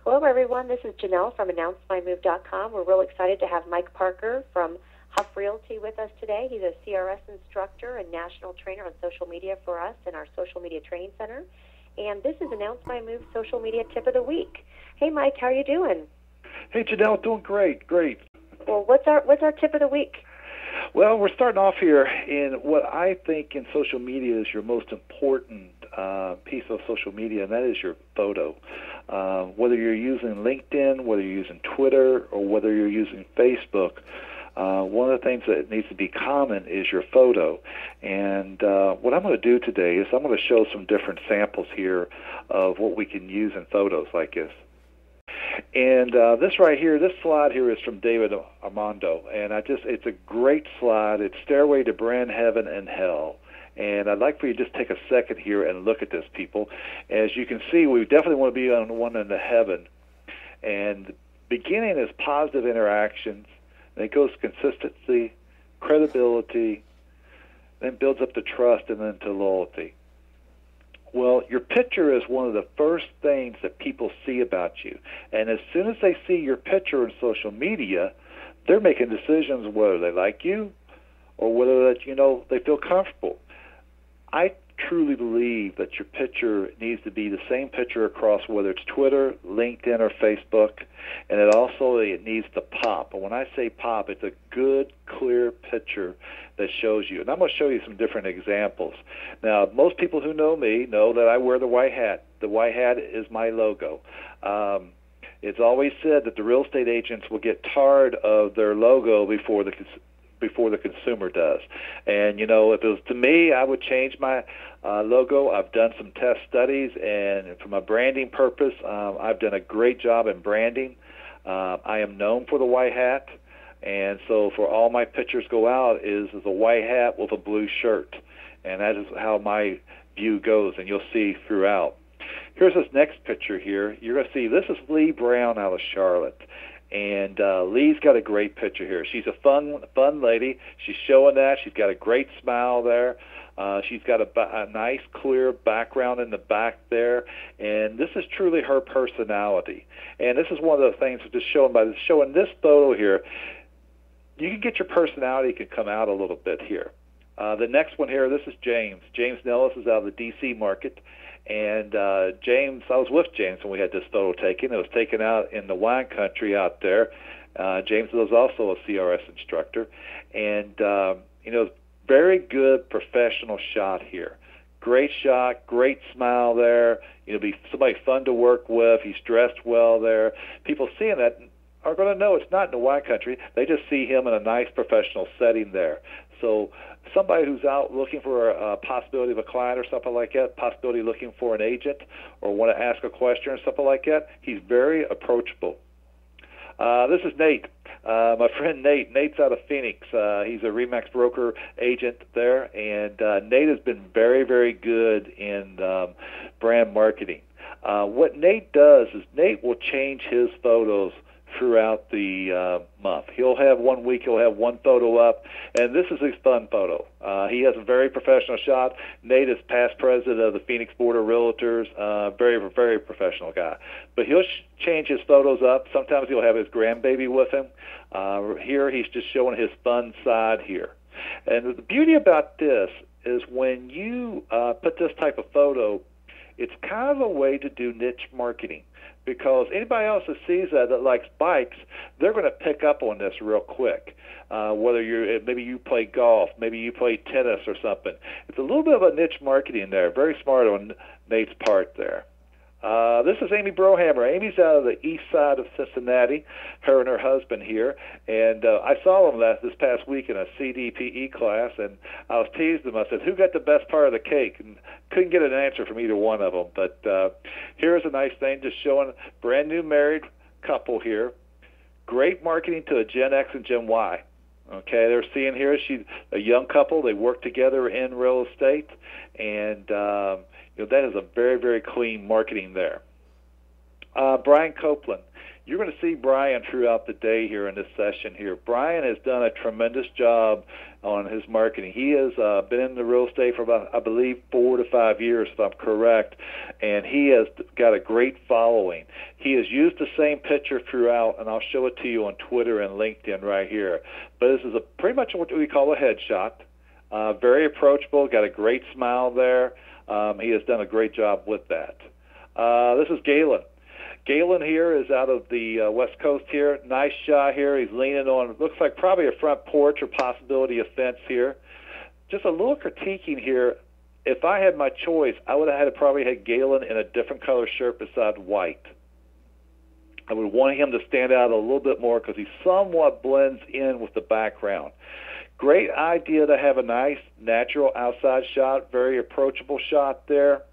Hello, everyone. This is Janelle from AnnounceMyMove.com. We're real excited to have Mike Parker from Huff Realty with us today. He's a CRS instructor and national trainer on social media for us in our Social Media Training Center. And this is Announce My Move Social Media Tip of the Week. Hey, Mike, how are you doing? Hey, Janelle, doing great. Well, what's our tip of the week? Well, we're starting off here in what I think in social media is your most important piece of social media, and that is your photo. Whether you're using LinkedIn, whether you're using Twitter, or whether you're using Facebook, one of the things that needs to be common is your photo. And what I'm going to do today is I'm going to show some different samples here of what we can use in photos like this. And this right here, this slide here is from David Armando, and it's a great slide. It's Stairway to Brand Heaven and Hell. And I'd like for you to just take a second here and look at this, people. As you can see, we definitely want to be on one in the heaven. And beginning is positive interactions, then it goes consistency, credibility, then builds up to trust, and then to loyalty. Well, your picture is one of the first things that people see about you. And as soon as they see your picture in social media, they're making decisions whether they like you or whether they feel comfortable. I truly believe that your picture needs to be the same picture across whether it's Twitter, LinkedIn, or Facebook, and it needs to pop. And when I say pop, it's a good, clear picture that shows you. And I'm going to show you some different examples. Now, most people who know me know that I wear the white hat. The white hat is my logo. It's always said that the real estate agents will get tired of their logo before the consumer does. And, if it was to me, I would change my logo. I've done some test studies, and from a branding purpose, I've done a great job in branding. I am known for the white hat, and so for all my pictures go out is a white hat with a blue shirt, and that is how my view goes, and you'll see throughout. Here's this next picture here. You're going to see this is Lee Brown out of Charlotte. And Lee's got a great picture here. She's a fun lady. She's showing that. She's got a great smile there. She's got a nice, clear background in the back there. And this is truly her personality. And this is one of the things just showing this photo here. You can get your personality can come out a little bit here. The next one here, this is James. James Nellis is out of the D.C. market. And James, I was with James when we had this photo taken. It was taken out in the wine country out there. James was also a CRS instructor. And, very good professional shot here. Great shot, great smile there. Be somebody fun to work with. He's dressed well there. People seeing that are going to know it's not in the wine country. They just see him in a nice professional setting there. So somebody who's out looking for a possibility of a client or something like that, possibility looking for an agent or want to ask a question or something like that, he's very approachable. This is Nate, my friend Nate. Nate's out of Phoenix. He's a RE/MAX broker agent there, and Nate has been very, very good in brand marketing. What Nate does is Nate will change his photos throughout the month. He'll have 1 week, he'll have one photo up, and this is his fun photo. He has a very professional shot. Nate is past president of the Phoenix Board of Realtors, very, very professional guy. But he'll change his photos up. Sometimes he'll have his grandbaby with him. Here he's just showing his fun side here. And the beauty about this is when you put this type of photo, it's kind of a way to do niche marketing. Because anybody else that sees that likes bikes, they're going to pick up on this real quick. Whether maybe you play golf, maybe you play tennis or something. It's a little bit of a niche marketing there. Very smart on Nate's part there. This is Amy Brohammer. Amy's out of the east side of Cincinnati, her and her husband here. And I saw them this past week in a CDPE class, and I was teased them. I said, who got the best part of the cake? And couldn't get an answer from either one of them. But here's a nice thing, just showing brand new married couple here. Great marketing to a Gen X and Gen Y. Okay, they're seeing here she's a young couple. They work together in real estate, and that is a very, very clean marketing there. Brian Copeland, you're going to see Brian throughout the day here in this session here. Brian has done a tremendous job on his marketing. He has been in the real estate for about, I believe, 4 to 5 years, if I'm correct, and he has got a great following. He has used the same picture throughout, and I'll show it to you on Twitter and LinkedIn right here. But this is pretty much what we call a headshot. Very approachable, got a great smile there. He has done a great job with that. This is Galen. Galen here is out of the West Coast here. Nice shot here. He's leaning on, looks like probably a front porch or possibility of fence here. Just a little critiquing here. If I had my choice, I would have probably had Galen in a different color shirt beside white. I would want him to stand out a little bit more because he somewhat blends in with the background. Great idea to have a nice natural outside shot, very approachable shot there,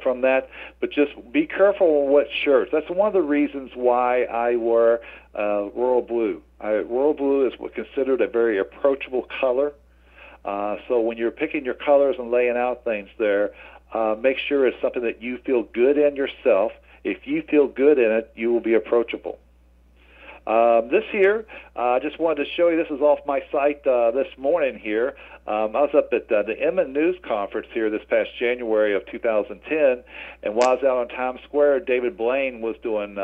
from that. But just be careful on what shirts. That's one of the reasons why I wear royal blue. Royal blue is considered a very approachable color. So when you're picking your colors and laying out things there, make sure it's something that you feel good in yourself. If you feel good in it, you will be approachable. This here, I just wanted to show you, this is off my site this morning here. I was up at the Inman News Conference here this past January of 2010, and while I was out on Times Square, David Blaine was doing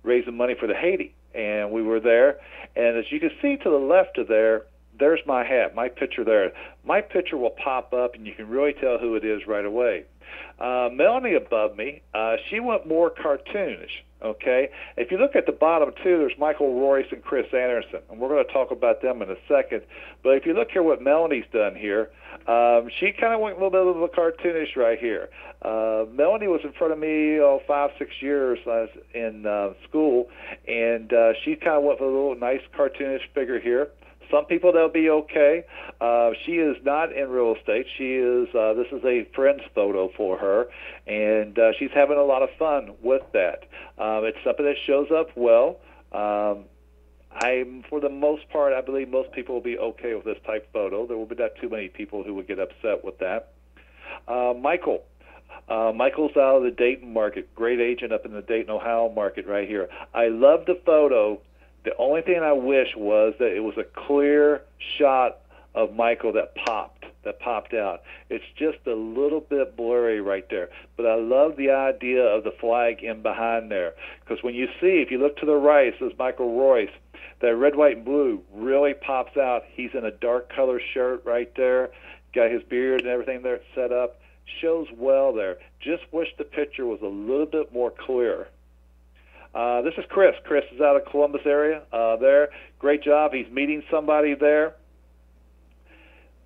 raising money for the Haiti, and we were there. And as you can see to the left of there, there's my hat, my picture there. My picture will pop up, and you can really tell who it is right away. Melanie above me, she went more cartoonish. Okay, if you look at the bottom too, there's Michael Royce and Chris Anderson, and we're going to talk about them in a second. But if you look here, what Melanie's done here, she kind of went a little bit of a cartoonish right here. Melanie was in front of me 5, 6 years in school, and she kind of went with a little nice cartoonish figure here. Some people, they'll be okay. She is not in real estate. She is. This is a friend's photo for her, and she's having a lot of fun with that. It's something that shows up well. For the most part, I believe most people will be okay with this type photo. There will be not too many people who would get upset with that. Michael. Michael's out of the Dayton market. Great agent up in the Dayton, Ohio market right here. I love the photo. The only thing I wish was that it was a clear shot of Michael that popped out. It's just a little bit blurry right there. But I love the idea of the flag in behind there. Because when you see, if you look to the right, it says Michael Royce. That red, white, and blue really pops out. He's in a dark color shirt right there. Got his beard and everything there set up. Shows well there. Just wish the picture was a little bit more clear. This is Chris. Chris is out of Columbus area there. Great job. He's meeting somebody there.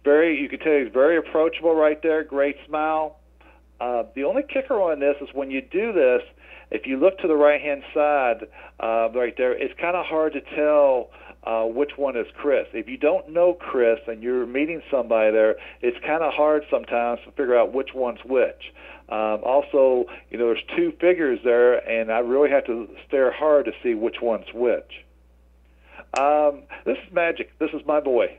You can tell he's very approachable right there. Great smile. The only kicker on this is when you do this, if you look to the right-hand side right there, it's kind of hard to tell which one is Chris. If you don't know Chris and you're meeting somebody there, it's kind of hard sometimes to figure out which one's which. Also, there's two figures there, and I really have to stare hard to see which one's which. This is Magic. This is my boy.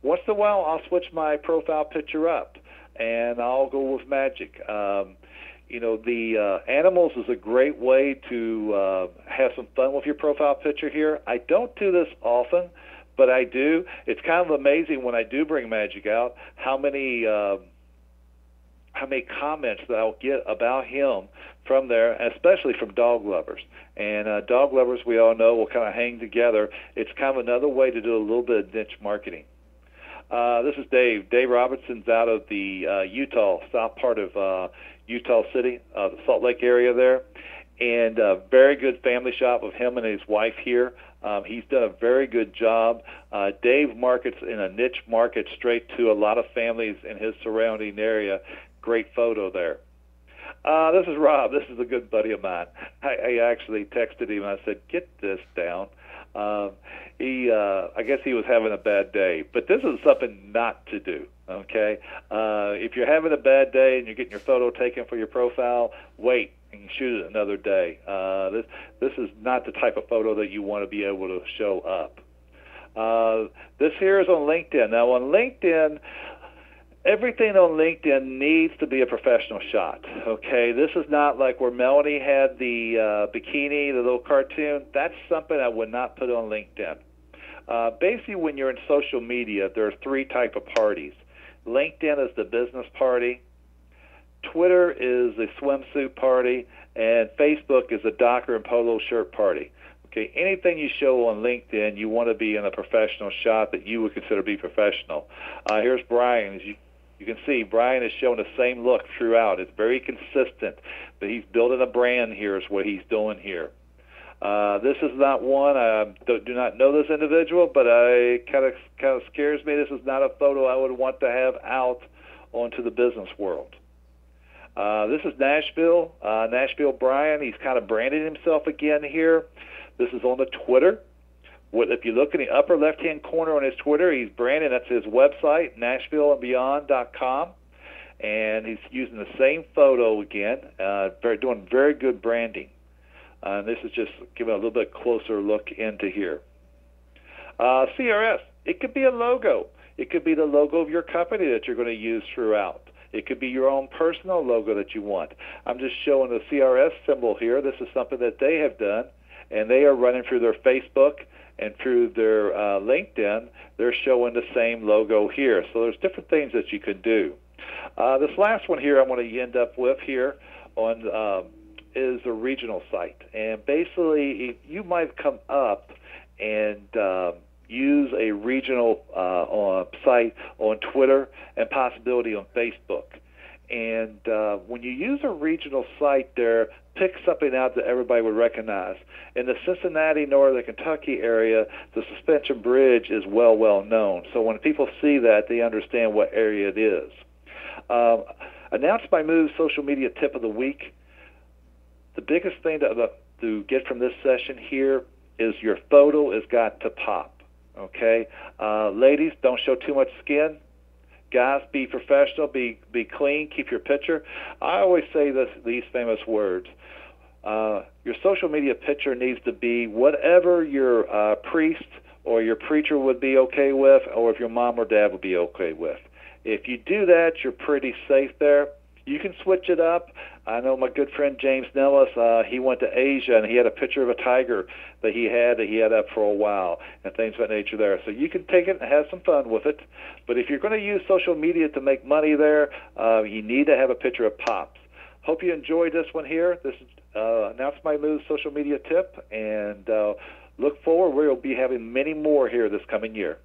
Once in a while, I'll switch my profile picture up, and I'll go with Magic. The animals is a great way to have some fun with your profile picture here. I don't do this often, but I do. It's kind of amazing when I do bring Magic out how many comments that I'll get about him from there, especially from dog lovers. And dog lovers, we all know, will kind of hang together. It's kind of another way to do a little bit of niche marketing. This is Dave. Dave Robinson's out of the Utah, south part of Utah City, the Salt Lake area there. And a very good family shop with him and his wife here. He's done a very good job. Dave markets in a niche market straight to a lot of families in his surrounding area. Great photo there. This is Rob. This is a good buddy of mine. I actually texted him. I said, get this down. I guess he was having a bad day. But this is something not to do, okay? If you're having a bad day and you're getting your photo taken for your profile, wait and shoot it another day. This is not the type of photo that you want to be able to show up. This here is on LinkedIn. Now, on LinkedIn, Everything on LinkedIn needs to be a professional shot. Okay, this is not like where Melanie had the bikini, the little cartoon. That's something I would not put on LinkedIn. Basically, when you're in social media, there are three types of parties. LinkedIn is the business party, Twitter is the swimsuit party, and Facebook is the Docker and polo shirt party. Okay, anything you show on LinkedIn, you want to be in a professional shot that you would consider to be professional. Here's Brian. As you can see, Brian is showing the same look throughout. It's very consistent, but he's building a brand here is what he's doing here. This is not one, I do not know this individual, but it kind of scares me. This is not a photo I would want to have out onto the business world. This is Nashville. Nashville Brian, he's kind of branded himself again here. This is on the Twitter. If you look in the upper left-hand corner on his Twitter, he's branded. That's his website, NashvilleandBeyond.com. And he's using the same photo again, doing very good branding. This is just giving a little bit closer look into here. CRS, it could be a logo. It could be the logo of your company that you're going to use throughout. It could be your own personal logo that you want. I'm just showing the CRS symbol here. This is something that they have done, and they are running through their Facebook and through their LinkedIn. They're showing the same logo here. So there's different things that you can do. This last one here I want to end up with here on is a regional site. And basically, you might come up and use a regional site on Twitter and possibility on Facebook. And when you use a regional site there, pick something out that everybody would recognize. In the Cincinnati, Northern Kentucky area, the Suspension Bridge is well known. So when people see that, they understand what area it is. Announce My Move social media tip of the week. The biggest thing to get from this session here is your photo has got to pop. Okay, ladies, don't show too much skin. Guys, be professional, be clean, keep your picture. I always say these famous words. Your social media picture needs to be whatever your priest or your preacher would be okay with, or if your mom or dad would be okay with. If you do that, you're pretty safe there. You can switch it up. I know my good friend James Nellis, he went to Asia, and he had a picture of a tiger that he had up for a while, and things of that nature there. So you can take it and have some fun with it. But if you're going to use social media to make money there, you need to have a picture of pops. Hope you enjoyed this one here. This is Announce My Move social media tip, and look forward. We'll be having many more here this coming year.